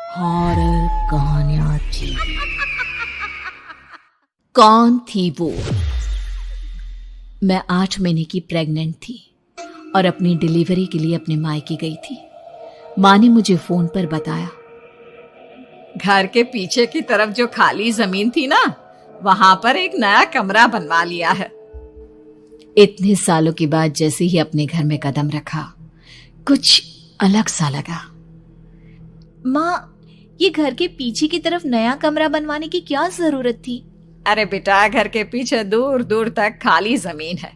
Horror कहानियां थी। कौन थी वो? मैं 8 महीने की प्रेग्नेंट थी और अपनी डिलीवरी के लिए अपने मायके गई थी। माँ ने मुझे फोन पर बताया, घर के पीछे की तरफ जो खाली जमीन थी ना, वहां पर एक नया कमरा बनवा लिया है। इतने सालों के बाद जैसे ही अपने घर में कदम रखा, कुछ अलग सा लगा। माँ, ये घर के पीछे की तरफ नया कमरा बनवाने की क्या जरूरत थी? अरे बेटा, घर के पीछे दूर दूर तक खाली जमीन है।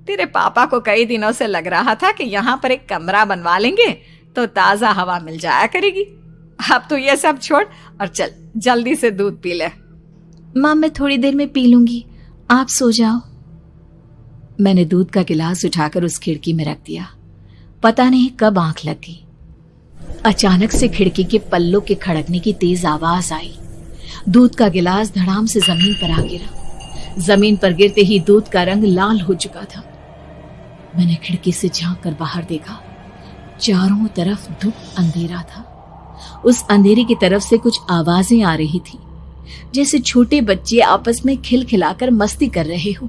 तेरे पापा को कई दिनों से लग रहा था कि यहाँ पर एक कमरा बनवा लेंगे तो ताजा हवा मिल जाया करेगी। अब तो ये सब छोड़ और चल जल्दी से दूध पी ले। माँ, मैं थोड़ी देर में पी लूंगी, आप सो जाओ। मैंने दूध का गिलास उठाकर उस खिड़की में रख दिया। पता नहीं कब आंख लग गई। अचानक से खिड़की के पल्लों के खड़कने की तेज आवाज आई। दूध का गिलास धड़ाम से जमीन पर आ गिरा। जमीन पर गिरते ही दूध का रंग लाल हो चुका था। मैंने खिड़की से झांक कर बाहर देखा। चारों तरफ धुप अंधेरा था। उस अंधेरे की तरफ से कुछ आवाजें आ रही थी, जैसे छोटे बच्चे आपस में खिलखिलाकर मस्ती कर रहे हो।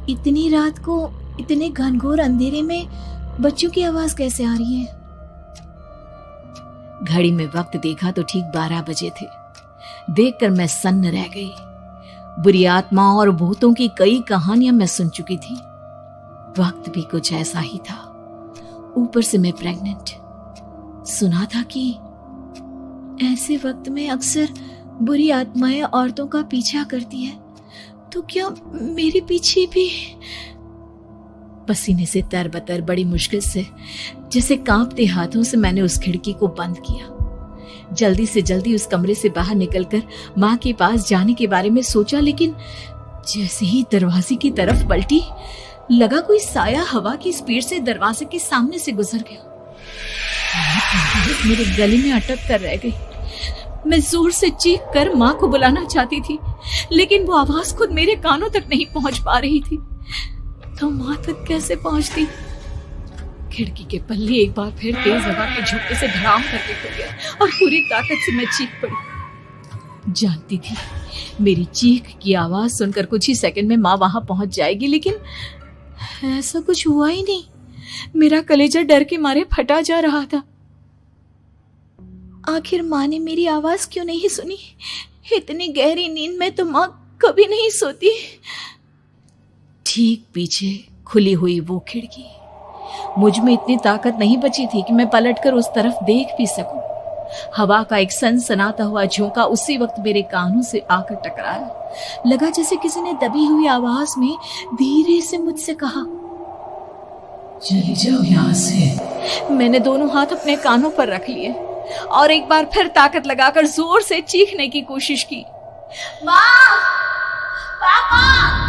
इतनी रात को इतने घनघोर अंधेरे में बच्चों की आवाज कैसे आ रही है? घड़ी में वक्त देखा तो ठीक 12 बजे थे। देखकर मैं सन्न रह गई। बुरी आत्माओं और भूतों की कई कहानियां मैं सुन चुकी थी। वक्त भी कुछ ऐसा ही था। ऊपर से मैं प्रेग्नेंट। सुना था कि ऐसे वक्त में अक्सर बुरी आत्माएं औरतों का पीछा करती है, तो क्या मेरे पीछे भी? पसीने से तरबतर बड़ी मुश्किल से, जैसे कांपते हाथों से मैंने उस खिड़की को बंद किया। जल्दी से जल्दी उस कमरे से बाहर निकलकर माँ के पास जाने के बारे में सोचा, लेकिन जैसे ही दरवाजे की तरफ पलटी, लगा कोई साया हवा की स्पीड से दरवाजे के सामने से गुजर गया। मेरे गले में अटक कर रह गई। मैं जोर से चीख कर माँ को बुलाना चाहती थी, लेकिन वो आवाज खुद मेरे कानों तक नहीं पहुंच पा रही थी। तो माँ तक कैसे पहुंचती? खिड़की के पल्ले एक बार फिर तेज हवा के झोंके से धड़ाम करके खुल गया और पूरी ताकत से मैं चीख पड़ी। जानती थी मेरी चीख की आवाज सुनकर कुछ ही सेकंड में माँ वहां पहुंच जाएगी, लेकिन ऐसा कुछ हुआ ही नहीं। मेरा कलेजा डर के मारे फटा जा रहा था। आखिर माँ ने मेरी आवाज क्यों नहीं सुनी? इतनी गहरी नींद में तो माँ कभी नहीं सोती। ठीक पीछे खुली हुई वो खिड़की। मुझ में इतनी ताकत नहीं बची थी कि मैं पलटकर उस तरफ देख भी सकूं। हवा का एक सनसनाता हुआ झोंका उसी वक्त मेरे कानों से आकर टकराया। लगा जैसे किसी ने दबी हुई आवाज में धीरे से मुझसे कहा, चली जाओ यहाँ से। मैंने दोनों हाथ अपने कानों पर रख लिए और एक बार फिर ताकत लगाकर जोर से चीखने की कोशिश की। माँ! पापा!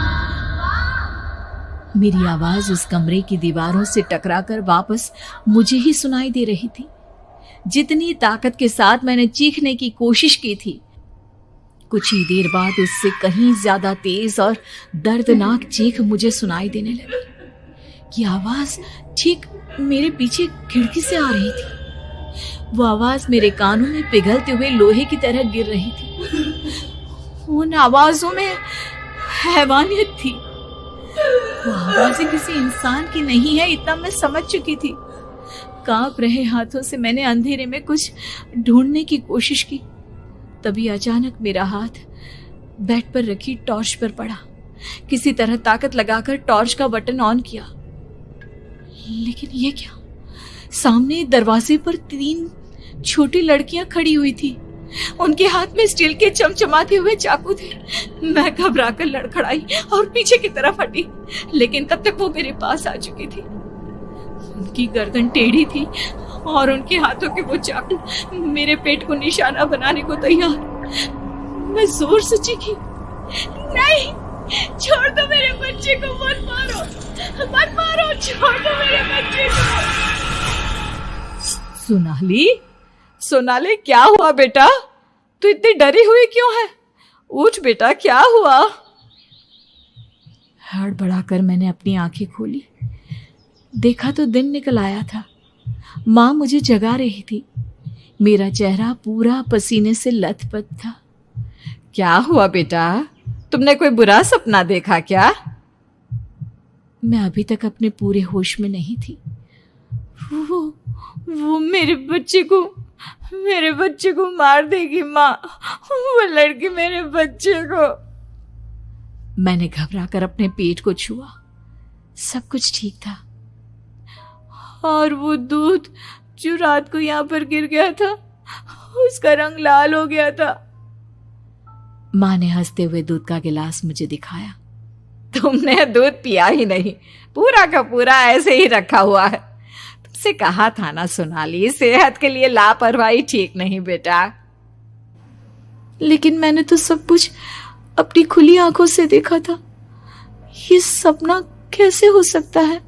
मेरी आवाज उस कमरे की दीवारों से टकराकर वापस मुझे ही सुनाई दे रही थी। जितनी ताकत के साथ मैंने चीखने की कोशिश की थी, कुछ ही देर बाद उससे कहीं ज्यादा तेज और दर्दनाक चीख मुझे सुनाई देने लगी। कि आवाज ठीक मेरे पीछे खिड़की से आ रही थी। वो आवाज मेरे कानों में पिघलते हुए लोहे की तरह गिर रही थी। उन आवाजों में हैवानियत थी। वो आवाजें किसी इंसान की नहीं है, इतना मैं समझ चुकी थी। कांप रहे हाथों से मैंने अंधेरे में कुछ ढूंढने की कोशिश की। तभी अचानक मेरा हाथ बेड पर रखी टॉर्च पर पड़ा। किसी तरह ताकत लगाकर टॉर्च का बटन ऑन किया, लेकिन ये क्या? सामने दरवाजे पर 3 छोटी लड़कियां खड़ी हुई थी। उनके हाथ में स्टील के चमचमाते हुए चाकू थे। मैं घबराकर लड़खड़ाई और पीछे की तरफ हटी, लेकिन तब तक वो मेरे पास आ चुकी थी। उनकी गर्दन टेढ़ी थी और उनके हाथों के वो चाकू मेरे पेट को निशाना बनाने को तैयार। मैं जोर से चीखी, नहीं, छोड़ दो मेरे बच्चे को, मत मारो, मत मारो, छोड़ दो मेरे बच्चे को। सोनाली, क्या हुआ बेटा? तू इतनी डरी हुई क्यों है? उठ बेटा, क्या हुआ? हड़बड़ाकर मैंने अपनी आंखें खोली। देखा तो दिन निकल आया था। माँ मुझे जगा रही थी। मेरा चेहरा पूरा पसीने से लथपथ था। क्या हुआ बेटा, तुमने कोई बुरा सपना देखा क्या? मैं अभी तक अपने पूरे होश में नहीं थी। वो मेरे बच्चे को मार देगी माँ। वो लड़की मेरे बच्चे को। मैंने घबराकर अपने पेट को छुआ। सब कुछ ठीक था। और वो दूध जो रात को यहाँ पर गिर गया था, उसका रंग लाल हो गया था। माँ ने हंसते हुए दूध का गिलास मुझे दिखाया। तुमने दूध पिया ही नहीं, पूरा का पूरा ऐसे ही रखा हुआ है। तुमसे कहा था ना सोनाली, सेहत के लिए लापरवाही ठीक नहीं बेटा। लेकिन मैंने तो सब कुछ अपनी खुली आंखों से देखा था। ये सपना कैसे हो सकता है?